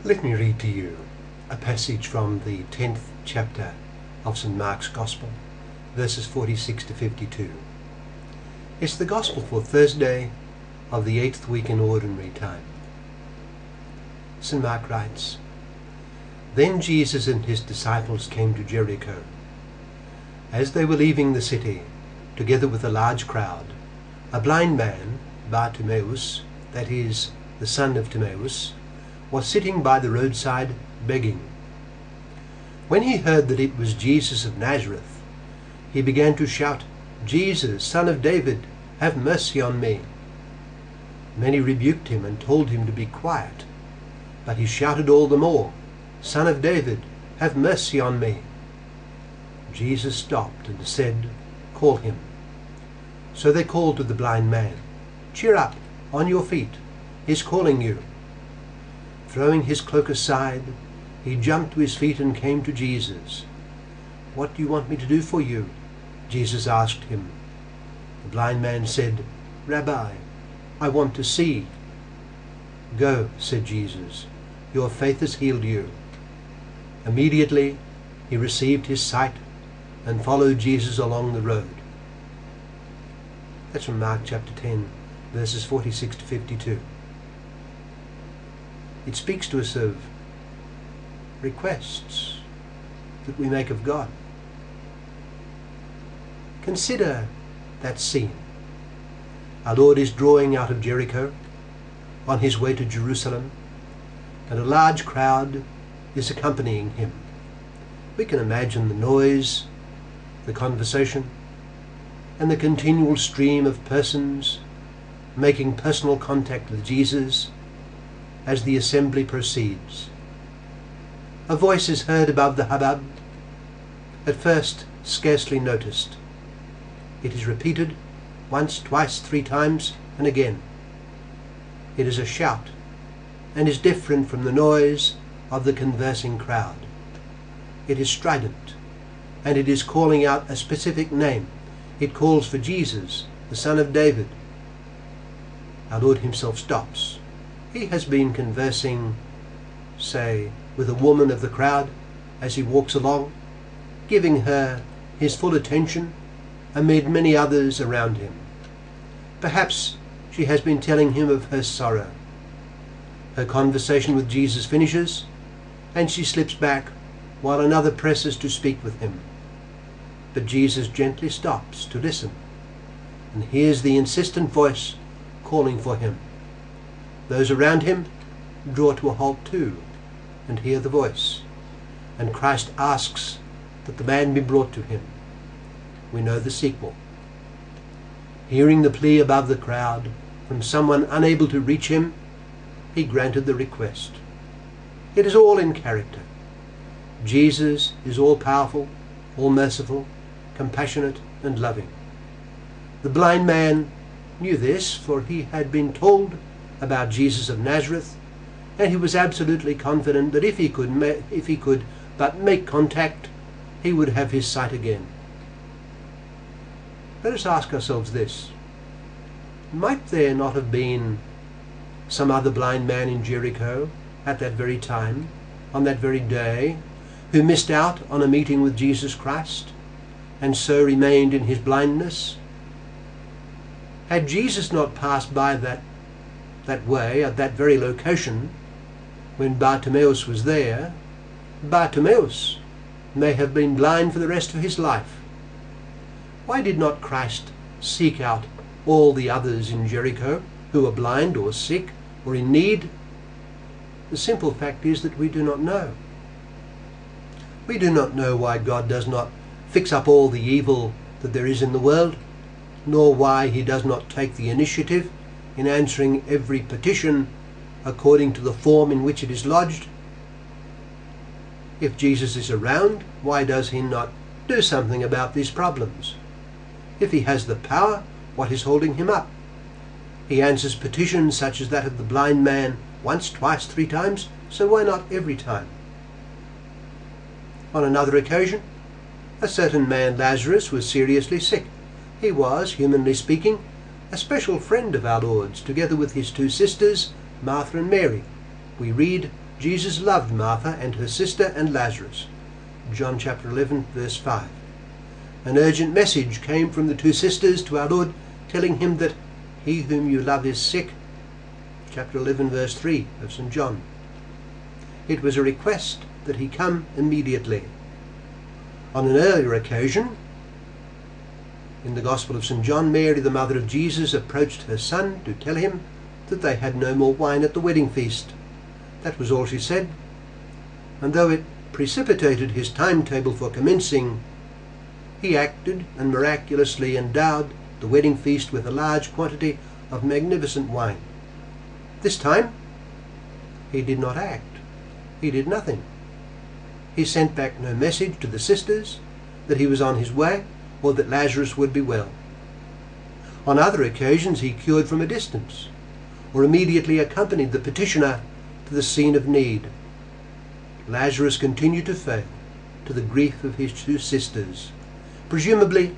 Let me read to you a passage from the 10th chapter of St. Mark's Gospel, verses 46 to 52. It's the Gospel for Thursday of the 8th week in Ordinary Time. St. Mark writes, "Then Jesus and his disciples came to Jericho. As they were leaving the city, together with a large crowd, a blind man, Timaeus, that is, the son of Timaeus, was sitting by the roadside begging. When he heard that it was Jesus of Nazareth, he began to shout, 'Jesus, Son of David, have mercy on me.' Many rebuked him and told him to be quiet, but he shouted all the more, 'Son of David, have mercy on me.' Jesus stopped and said, 'Call him.' So they called to the blind man, 'Cheer up, on your feet, he's calling you.' Throwing his cloak aside, he jumped to his feet and came to Jesus. 'What do you want me to do for you?' Jesus asked him. The blind man said, 'Rabbi, I want to see.' 'Go,' said Jesus, 'your faith has healed you.' Immediately he received his sight and followed Jesus along the road." That's from Mark chapter 10, verses 46 to 52. It speaks to us of requests that we make of God. Consider that scene. Our Lord is drawing out of Jericho on his way to Jerusalem, and a large crowd is accompanying him. We can imagine the noise, the conversation, and the continual stream of persons making personal contact with Jesus as the assembly proceeds. A voice is heard above the hubbub, at first scarcely noticed. It is repeated once, twice, 3 times, and again. It is a shout, and is different from the noise of the conversing crowd. It is strident, and it is calling out a specific name. It calls for Jesus, the Son of David. Our Lord himself stops. He has been conversing, say, with a woman of the crowd as he walks along, giving her his full attention amid many others around him. Perhaps she has been telling him of her sorrow. Her conversation with Jesus finishes, and she slips back while another presses to speak with him. But Jesus gently stops to listen and hears the insistent voice calling for him. Those around him draw to a halt too and hear the voice, and Christ asks that the man be brought to him. We know the sequel. Hearing the plea above the crowd from someone unable to reach him, he granted the request. It is all in character. Jesus is all-powerful, all-merciful, compassionate and loving. The blind man knew this, for he had been told about Jesus of Nazareth, and he was absolutely confident that if he could but make contact, he would have his sight again. Let us ask ourselves this: might there not have been some other blind man in Jericho at that very time, on that very day, who missed out on a meeting with Jesus Christ, and so remained in his blindness? Had Jesus not passed by that way, at that very location, when Timaeus was there, Timaeus may have been blind for the rest of his life. Why did not Christ seek out all the others in Jericho who were blind or sick or in need? The simple fact is that we do not know. We do not know why God does not fix up all the evil that there is in the world, nor why he does not take the initiative in answering every petition according to the form in which it is lodged. If Jesus is around, why does he not do something about these problems? If he has the power, what is holding him up? He answers petitions such as that of the blind man once, twice, 3 times, so why not every time? On another occasion, a certain man, Lazarus, was seriously sick. He was, humanly speaking, a special friend of our Lord's, together with his 2 sisters, Martha and Mary. We read, Jesus loved Martha and her sister and Lazarus. John chapter 11 verse 5. An urgent message came from the two sisters to our Lord, telling him that he whom you love is sick. Chapter 11 verse 3 of St. John. It was a request that he come immediately. On an earlier occasion, in the Gospel of St. John, Mary, the mother of Jesus, approached her son to tell him that they had no more wine at the wedding feast. That was all she said. And though it precipitated his timetable for commencing, he acted and miraculously endowed the wedding feast with a large quantity of magnificent wine. This time, he did not act. He did nothing. He sent back no message to the sisters that he was on his way or that Lazarus would be well. On other occasions he cured from a distance, or immediately accompanied the petitioner to the scene of need. Lazarus continued to fail, to the grief of his two sisters. Presumably,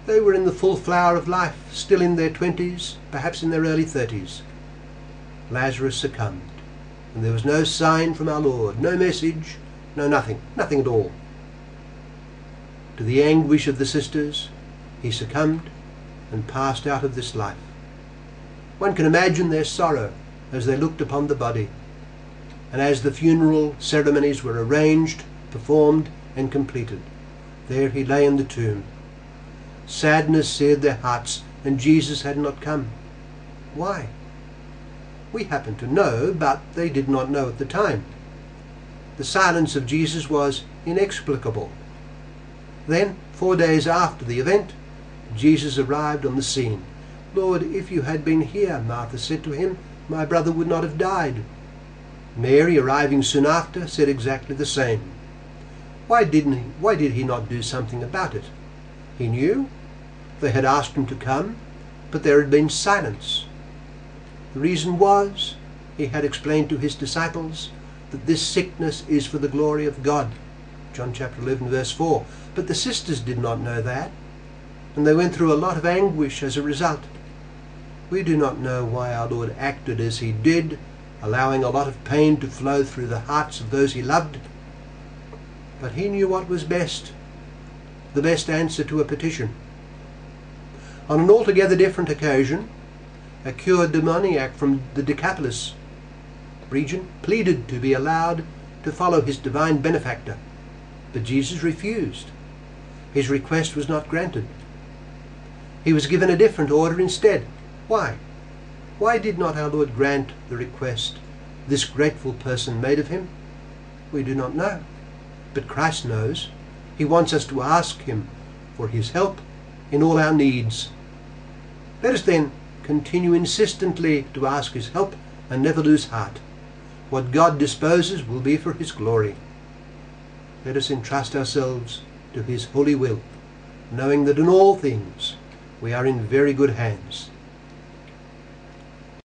they were in the full flower of life, still in their 20s, perhaps in their early 30s. Lazarus succumbed, and there was no sign from our Lord, no message, no nothing at all. To the anguish of the sisters, he succumbed and passed out of this life. One can imagine their sorrow as they looked upon the body, and as the funeral ceremonies were arranged, performed, and completed. There he lay in the tomb. Sadness seared their hearts, and Jesus had not come. Why? We happen to know, but they did not know at the time. The silence of Jesus was inexplicable. Then, 4 days after the event, Jesus arrived on the scene. "Lord, if you had been here," Martha said to him, "my brother would not have died." Mary, arriving soon after, said exactly the same. Why did he not do something about it? He knew. They had asked him to come, but there had been silence. The reason was, he had explained to his disciples that this sickness is for the glory of God. John chapter 11 verse 4. But the sisters did not know that, and they went through a lot of anguish as a result. We do not know why our Lord acted as he did, allowing a lot of pain to flow through the hearts of those he loved. But he knew what was best, the best answer to a petition. On an altogether different occasion, a cured demoniac from the Decapolis region pleaded to be allowed to follow his divine benefactor, but Jesus refused. His request was not granted. He was given a different order instead. Why? Why did not our Lord grant the request this grateful person made of him? We do not know, but Christ knows. He wants us to ask him for his help in all our needs. Let us then continue insistently to ask his help and never lose heart. What God disposes will be for his glory. Let us entrust ourselves to his holy will, knowing that in all things we are in very good hands.